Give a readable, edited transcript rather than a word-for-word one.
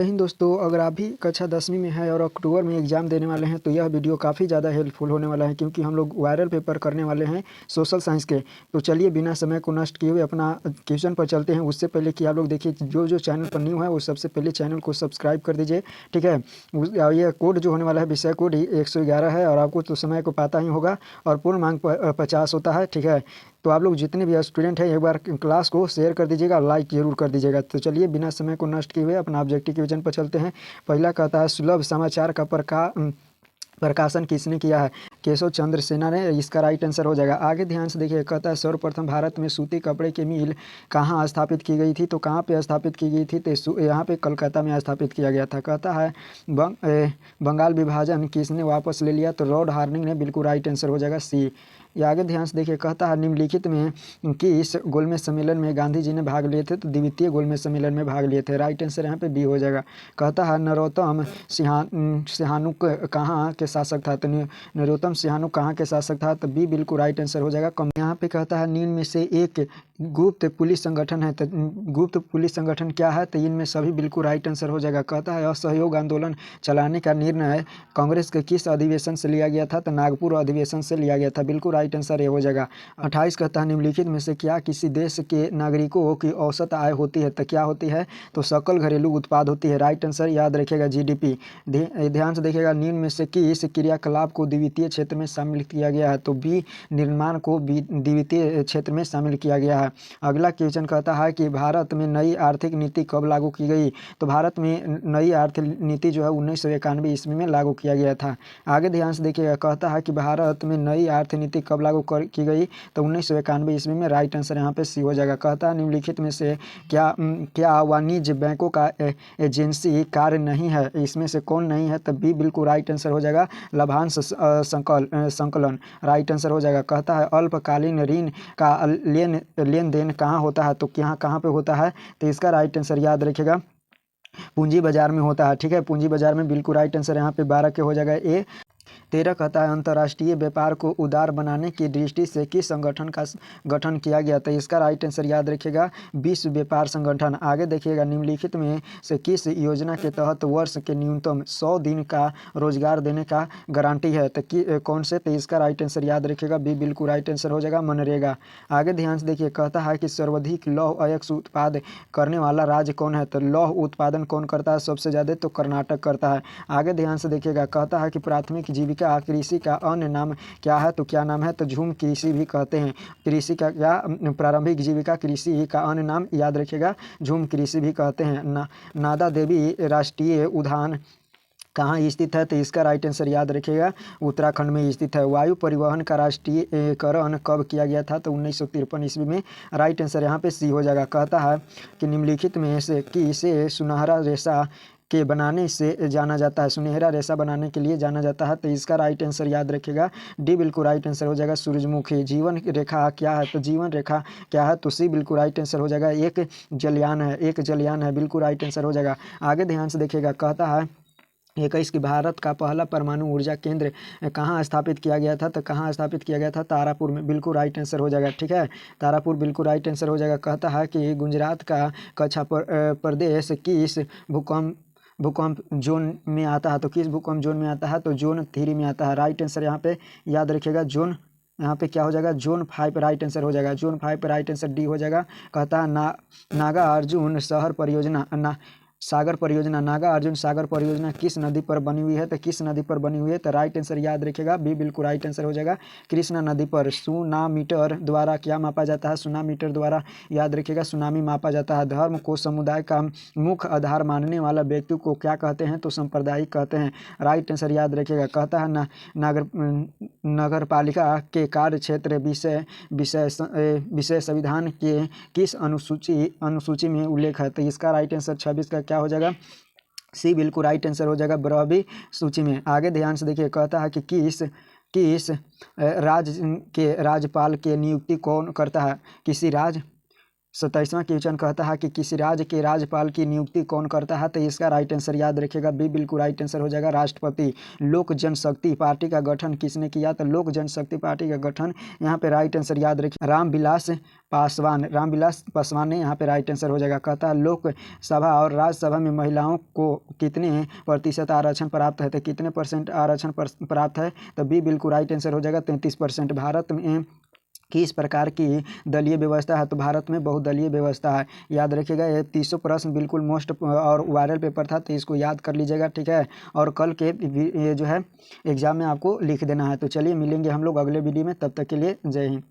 जय हिंद दोस्तों, अगर आप भी कक्षा 10वीं में हैं और अक्टूबर में एग्ज़ाम देने वाले हैं तो यह वीडियो काफ़ी ज़्यादा हेल्पफुल होने वाला है, क्योंकि हम लोग वायरल पेपर करने वाले हैं सोशल साइंस के। तो चलिए बिना समय को नष्ट किए हुए अपना क्वेश्चन पर चलते हैं। उससे पहले कि आप लोग देखिए, जो चैनल पर न्यू है वो सबसे पहले चैनल को सब्सक्राइब कर दीजिए, ठीक है। ये कोड जो होने वाला है, विषय कोड 111 है और आपको तो समय को पता ही होगा, और पूर्ण मार्क 50 होता है, ठीक है। तो आप लोग जितने भी स्टूडेंट हैं एक बार क्लास को शेयर कर दीजिएगा, लाइक जरूर कर दीजिएगा। तो चलिए बिना समय को नष्ट किए हुए अपना ऑब्जेक्टिव क्वेश्चन पर चलते हैं। पहला कहता है, सुलभ समाचार का प्रकाशन किसने किया है? केशव चंद्र सेना ने। इसका राइट आंसर हो जाएगा। आगे ध्यान से देखिए, कहता है सर्वप्रथम भारत में सूती कपड़े की मिल कहाँ स्थापित की गई थी? तो कहाँ पे स्थापित की गई थी? तो यहाँ पे कलकत्ता में स्थापित किया गया था। कहता है बंगाल विभाजन किसने वापस ले लिया? तो लॉर्ड हार्डिंग ने। बिल्कुल राइट आंसर हो जाएगा सी। ये आगे ध्यान से देखिए, कहता है निम्नलिखित में किस गोलमेज सम्मेलन में गांधी जी ने भाग लिए थे? तो द्वितीय गोलमेज सम्मेलन में भाग लिए थे। राइट आंसर यहाँ पे बी हो जाएगा। कहता है नरोत्तम सिहानुक कहाँ के शासक था? तो नरोत्तम सिहानुक कहाँ के शासक था? तो बी बिल्कुल राइट आंसर हो जाएगा। यहाँ पे कहता है निम्न में से एक गुप्त पुलिस संगठन है। तो गुप्त पुलिस संगठन क्या है? तो इनमें सभी बिल्कुल राइट आंसर हो जाएगा। कहता है असहयोग आंदोलन चलाने का निर्णय कांग्रेस के किस अधिवेशन से लिया गया था? तो नागपुर अधिवेशन से लिया गया था। बिल्कुल राइट आंसर ये हो जाएगा। 28 कहता है निम्नलिखित में से क्या किसी देश के नागरिकों की औसत आय होती है? तो क्या होती है? तो सकल घरेलू उत्पाद होती है। राइट आंसर याद रखिएगा जीडीपी। ध्यान से देखिएगा, निम्न में से किस क्रियाकलाप को द्वितीय क्षेत्र में शामिल किया गया है? तो बी निर्माण को द्वितीय क्षेत्र में शामिल किया गया है। अगला क्वेश्चन कहता है कि भारत में नई आर्थिक नीति कब लागू की गई? तो भारत में नई आर्थिक नीति जो है 1991 ईस्वी में लागू किया गया था। आगे ध्यान से देखिएगा, कहता है कि भारत में नई आर्थिक नीति कब लागू की गई? तो 1991 ईस्वी में। राइट आंसर यहाँ पे सी हो जाएगा। कहता है निम्नलिखित में से क्या वाणिज्य बैंकों का एजेंसी कार्य नहीं है? इसमें से कौन नहीं है? तब भी बिल्कुल राइट आंसर हो जाएगा लाभांश संकलन। राइट आंसर हो जाएगा। कहता है अल्पकालीन ऋण का लेन देन कहाँ होता है? तो कहाँ पे होता है? तो इसका राइट आंसर याद रखिएगा, पूंजी बाजार में होता है, ठीक है। पूंजी बाजार में। बिल्कुल राइट आंसर यहाँ पे 12 के हो जाएगा ए। 13 कहता है अंतर्राष्ट्रीय व्यापार को उदार बनाने की दृष्टि से किस संगठन का गठन किया गया? तो इसका राइट आंसर याद रखिएगा, विश्व व्यापार संगठन। आगे देखिएगा, निम्नलिखित में से किस योजना के तहत वर्ष के न्यूनतम 100 दिन का रोजगार देने का गारंटी है? तो कौन से? तो इसका राइट आंसर याद रखिएगा, बी बिल्कुल राइट आंसर हो जाएगा, मनरेगा। आगे ध्यान से देखिए, कहता है कि सर्वाधिक लौह अयस्क उत्पाद करने वाला राज्य कौन है? तो लौह उत्पादन कौन करता है सबसे ज़्यादा? तो कर्नाटक करता है। आगे ध्यान से देखिएगा, कहता है कि प्राथमिक जीविका कृषि का अन्य नाम क्या है? तो क्या नाम है? तो झूम कृषि भी कहते हैं। कृषि का क्या प्रारंभिक जीविका कृषि का अन्य नाम याद रखिएगा, झूम कृषि भी कहते हैं। नादा देवी राष्ट्रीय उद्यान कहाँ स्थित है? तो इसका राइट आंसर याद रखिएगा, उत्तराखंड में स्थित है। वायु परिवहन का राष्ट्रीयकरण कब किया गया था? तो 1953 ईस्वी में। राइट आंसर यहाँ पे सी हो जाएगा। कहता है कि निम्नलिखित में से किसे सुनहरा रेशा के बनाने से जाना जाता है? सुनहरा रेशा बनाने के लिए जाना जाता है। तो इसका राइट आंसर याद रखिएगा, डी बिल्कुल राइट आंसर हो जाएगा, सूरजमुखी। जीवन रेखा क्या है? तो जीवन रेखा क्या है? तो सी बिल्कुल राइट आंसर हो जाएगा, एक जलयान है। एक जलयान है, बिल्कुल राइट आंसर हो जाएगा। आगे ध्यान से देखिएगा, कहता है 21 की भारत का पहला परमाणु ऊर्जा केंद्र कहाँ स्थापित किया गया था? तो कहाँ स्थापित किया गया था? तारापुर में। बिल्कुल राइट आंसर हो जाएगा, ठीक है। तारापुर बिल्कुल राइट आंसर हो जाएगा। कहता है कि गुजरात का कच्छ प्रदेश किस भूकंप जोन में आता है? तो किस भूकंप जोन में आता है? तो जोन 3 में आता है। राइट आंसर यहाँ पे याद रखिएगा, जोन। यहाँ पे क्या हो जाएगा? जोन 5 राइट आंसर हो जाएगा। जोन 5 राइट आंसर डी हो जाएगा। कहता है नागार्जुन शहर परियोजना सागर परियोजना, नागा अर्जुन सागर परियोजना किस नदी पर बनी हुई है? तो किस नदी पर बनी हुई है? तो राइट आंसर याद रखिएगा, बी बिल्कुल राइट आंसर हो जाएगा, कृष्णा नदी पर। सुनामीटर द्वारा क्या मापा जाता है? सुनामीटर द्वारा याद रखिएगा, सुनामी मापा जाता है। धर्म को समुदाय का मुख्य आधार मानने वाला व्यक्ति को क्या कहते हैं? तो सांप्रदायिक कहते हैं। राइट आंसर याद रखिएगा। कहता है नगर पालिका के कार्य क्षेत्र विषय संविधान के किस अनुसूची में उल्लेख है? तो इसका राइट आंसर 26 का क्या हो जाएगा? सी बिल्कुल राइट आंसर हो जाएगा, बराबरी सूची में। आगे ध्यान से देखिए, कहता है कि किस राज्य के राज्यपाल की नियुक्ति कौन करता है? किसी राज्य 27वां क्वेश्चन कहता है कि किसी राज्य के राज्यपाल की नियुक्ति कौन करता है, तो इसका राइट आंसर याद रखिएगा बी बिल्कुल राइट आंसर हो जाएगा राष्ट्रपति। लोक जनशक्ति पार्टी का गठन किसने किया, तो लोक जनशक्ति पार्टी का गठन यहाँ पे राइट आंसर याद रखिए रामविलास पासवान ने यहाँ पे राइट आंसर हो जाएगा। कहता है लोकसभा और राज्यसभा में महिलाओं को कितने प्रतिशत आरक्षण प्राप्त है, तो कितने % आरक्षण प्राप्त है, तो बी बिल्कुल राइट आंसर हो जाएगा 33%। भारत में किस प्रकार की दलीय व्यवस्था है, तो भारत में बहुदलीय व्यवस्था है। याद रखिएगा ये 300 प्रश्न बिल्कुल मोस्ट और वायरल पेपर था, तो इसको याद कर लीजिएगा, ठीक है। और कल के ये जो है एग्जाम में आपको लिख देना है। तो चलिए मिलेंगे हम लोग अगले वीडियो में, तब तक के लिए जय हिंद।